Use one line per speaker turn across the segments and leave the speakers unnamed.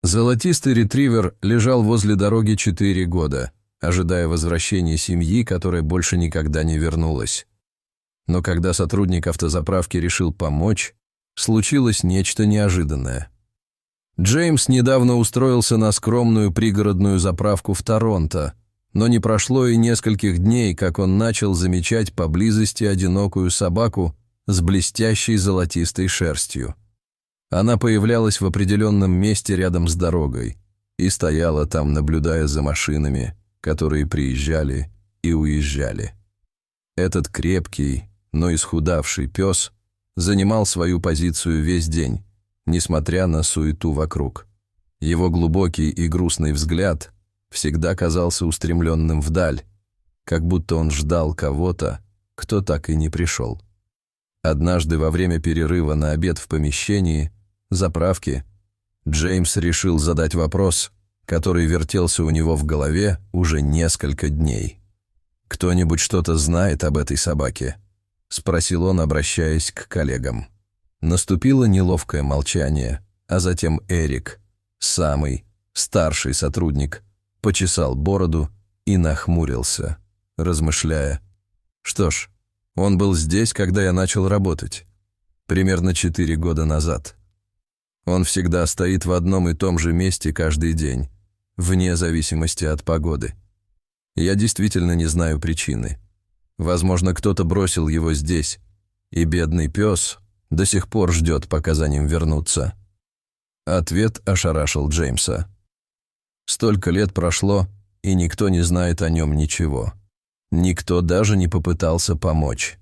Золотистый ретривер лежал возле дороги 4 года, ожидая возвращения семьи, которая больше никогда не вернулась. Но когда сотрудник автозаправки решил помочь, случилось нечто неожиданное. Джеймс недавно устроился на скромную пригородную заправку в Торонто, но не прошло и нескольких дней, как он начал замечать поблизости одинокую собаку с блестящей золотистой шерстью. Она появлялась в определенном месте рядом с дорогой и стояла там, наблюдая за машинами, которые приезжали и уезжали. Этот крепкий, но исхудавший пес занимал свою позицию весь день, несмотря на суету вокруг. Его глубокий и грустный взгляд всегда казался устремленным вдаль, как будто он ждал кого-то, кто так и не пришел. Однажды во время перерыва на обед в помещении заправки Джеймс решил задать вопрос, который вертелся у него в голове уже несколько дней. «Кто-нибудь что-то знает об этой собаке?» — спросил он, обращаясь к коллегам. Наступило неловкое молчание, а затем Эрик, самый старший сотрудник, почесал бороду и нахмурился, размышляя. «Что ж, он был здесь, когда я начал работать, примерно 4 года назад. Он всегда стоит в одном и том же месте каждый день, вне зависимости от погоды. Я действительно не знаю причины. Возможно, кто-то бросил его здесь, и бедный пес до сих пор ждет, пока за ним вернутся». Ответ ошарашил Джеймса. Столько лет прошло, и никто не знает о нем ничего. Никто даже не попытался помочь.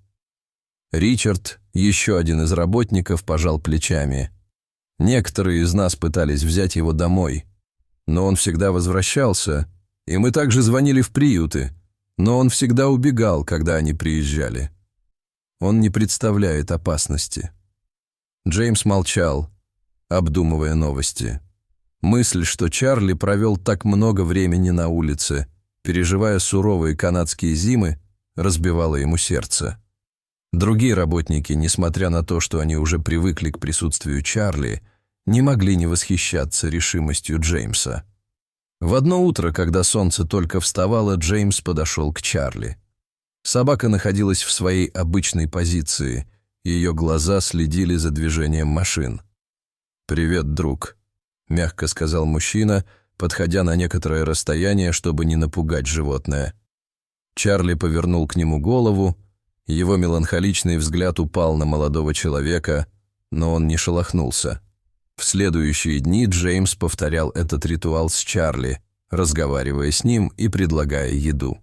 Ричард, еще один из работников, пожал плечами. Некоторые из нас пытались взять его домой, но он всегда возвращался, и мы также звонили в приюты, но он всегда убегал, когда они приезжали. Он не представляет опасности. Джеймс молчал, обдумывая новости. Мысль, что Чарли провел так много времени на улице, переживая суровые канадские зимы, разбивала ему сердце. Другие работники, несмотря на то, что они уже привыкли к присутствию Чарли, не могли не восхищаться решимостью Джеймса. В одно утро, когда солнце только вставало, Джеймс подошел к Чарли. Собака находилась в своей обычной позиции, ее глаза следили за движением машин. «Привет, друг», — мягко сказал мужчина, подходя на некоторое расстояние, чтобы не напугать животное. Чарли повернул к нему голову, его меланхоличный взгляд упал на молодого человека, но он не шелохнулся. В следующие дни Джеймс повторял этот ритуал с Чарли, разговаривая с ним и предлагая еду.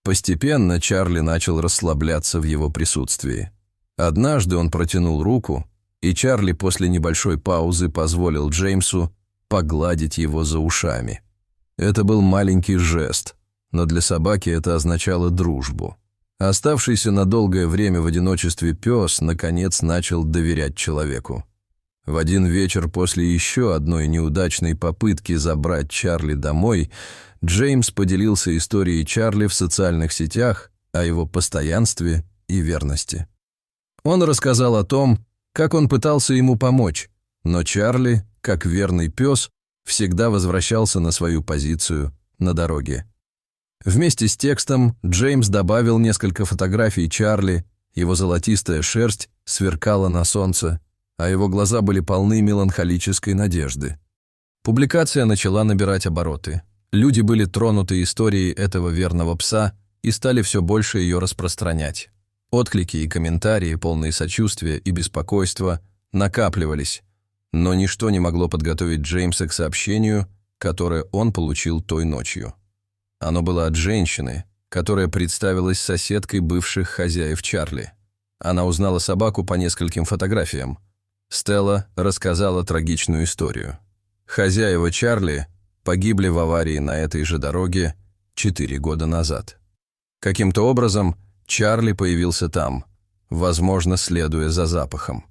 Постепенно Чарли начал расслабляться в его присутствии. Однажды он протянул руку, и Чарли после небольшой паузы позволил Джеймсу погладить его за ушами. Это был маленький жест, но для собаки это означало дружбу. Оставшийся на долгое время в одиночестве пес наконец начал доверять человеку. В один вечер после еще одной неудачной попытки забрать Чарли домой, Джеймс поделился историей Чарли в социальных сетях о его постоянстве и верности. Он рассказал о том, как он пытался ему помочь, но Чарли, как верный пес, всегда возвращался на свою позицию на дороге. Вместе с текстом Джеймс добавил несколько фотографий Чарли, его золотистая шерсть сверкала на солнце, а его глаза были полны меланхолической надежды. Публикация начала набирать обороты. Люди были тронуты историей этого верного пса и стали все больше ее распространять. Отклики и комментарии, полные сочувствия и беспокойства, накапливались, но ничто не могло подготовить Джеймса к сообщению, которое он получил той ночью. Оно было от женщины, которая представилась соседкой бывших хозяев Чарли. Она узнала собаку по нескольким фотографиям. Стелла рассказала трагичную историю. Хозяева Чарли погибли в аварии на этой же дороге 4 года назад. Каким-то образом Чарли появился там, возможно, следуя за запахом.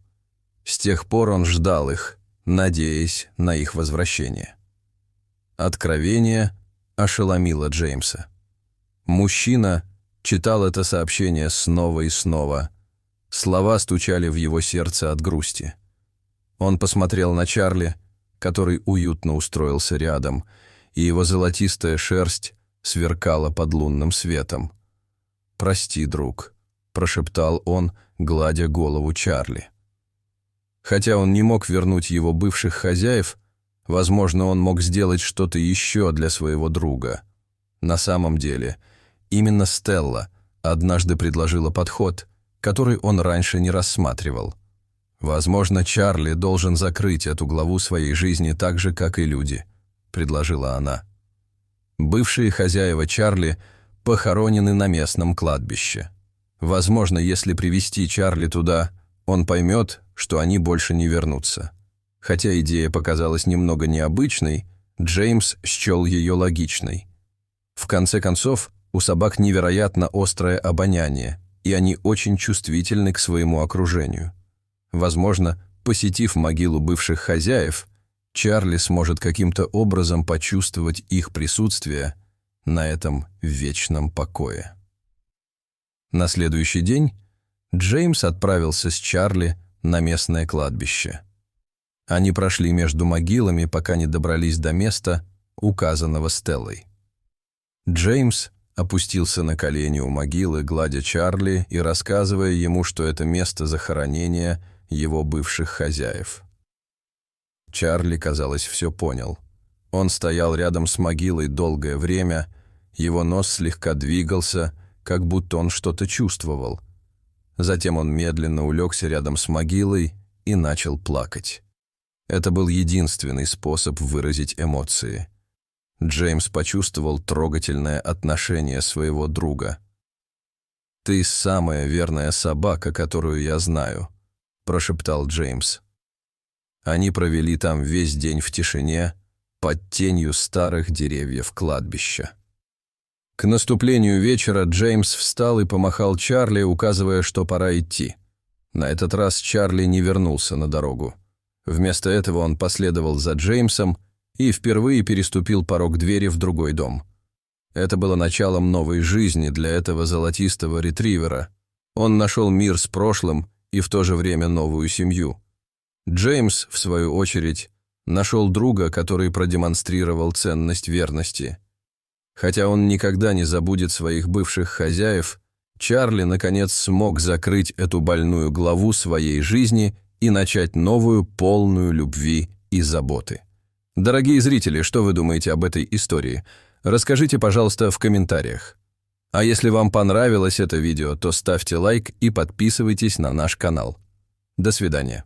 С тех пор он ждал их, надеясь на их возвращение. Откровение ошеломило Джеймса. Мужчина читал это сообщение снова и снова. Слова стучали в его сердце от грусти. Он посмотрел на Чарли, который уютно устроился рядом, и его золотистая шерсть сверкала под лунным светом. «Прости, друг», — прошептал он, гладя голову Чарли. Хотя он не мог вернуть его бывших хозяев, возможно, он мог сделать что-то еще для своего друга. На самом деле, именно Стелла однажды предложила подход, который он раньше не рассматривал. «Возможно, Чарли должен закрыть эту главу своей жизни так же, как и люди», — предложила она. Бывшие хозяева Чарли похоронены на местном кладбище. Возможно, если привести Чарли туда, он поймет, что они больше не вернутся. Хотя идея показалась немного необычной, Джеймс счел ее логичной. В конце концов, у собак невероятно острое обоняние, и они очень чувствительны к своему окружению. Возможно, посетив могилу бывших хозяев, Чарли сможет каким-то образом почувствовать их присутствие на этом вечном покое. На следующий день Джеймс отправился с Чарли на местное кладбище. Они прошли между могилами, пока не добрались до места, указанного Стеллой. Джеймс опустился на колени у могилы, гладя Чарли и рассказывая ему, что это место захоронения его бывших хозяев. Чарли, казалось, все понял. Он стоял рядом с могилой долгое время, его нос слегка двигался, как будто он что-то чувствовал. Затем он медленно улегся рядом с могилой и начал плакать. Это был единственный способ выразить эмоции. Джеймс почувствовал трогательное отношение своего друга. «Ты самая верная собака, которую я знаю», – прошептал Джеймс. Они провели там весь день в тишине, под тенью старых деревьев кладбища. К наступлению вечера Джеймс встал и помахал Чарли, указывая, что пора идти. На этот раз Чарли не вернулся на дорогу. Вместо этого он последовал за Джеймсом и впервые переступил порог двери в другой дом. Это было началом новой жизни для этого золотистого ретривера. Он нашел мир с прошлым и в то же время новую семью. Джеймс, в свою очередь, нашел друга, который продемонстрировал ценность верности. Хотя он никогда не забудет своих бывших хозяев, Чарли, наконец, смог закрыть эту больную главу своей жизни и начать новую, полную любви и заботы. Дорогие зрители, что вы думаете об этой истории? Расскажите, пожалуйста, в комментариях. А если вам понравилось это видео, то ставьте лайк и подписывайтесь на наш канал. До свидания.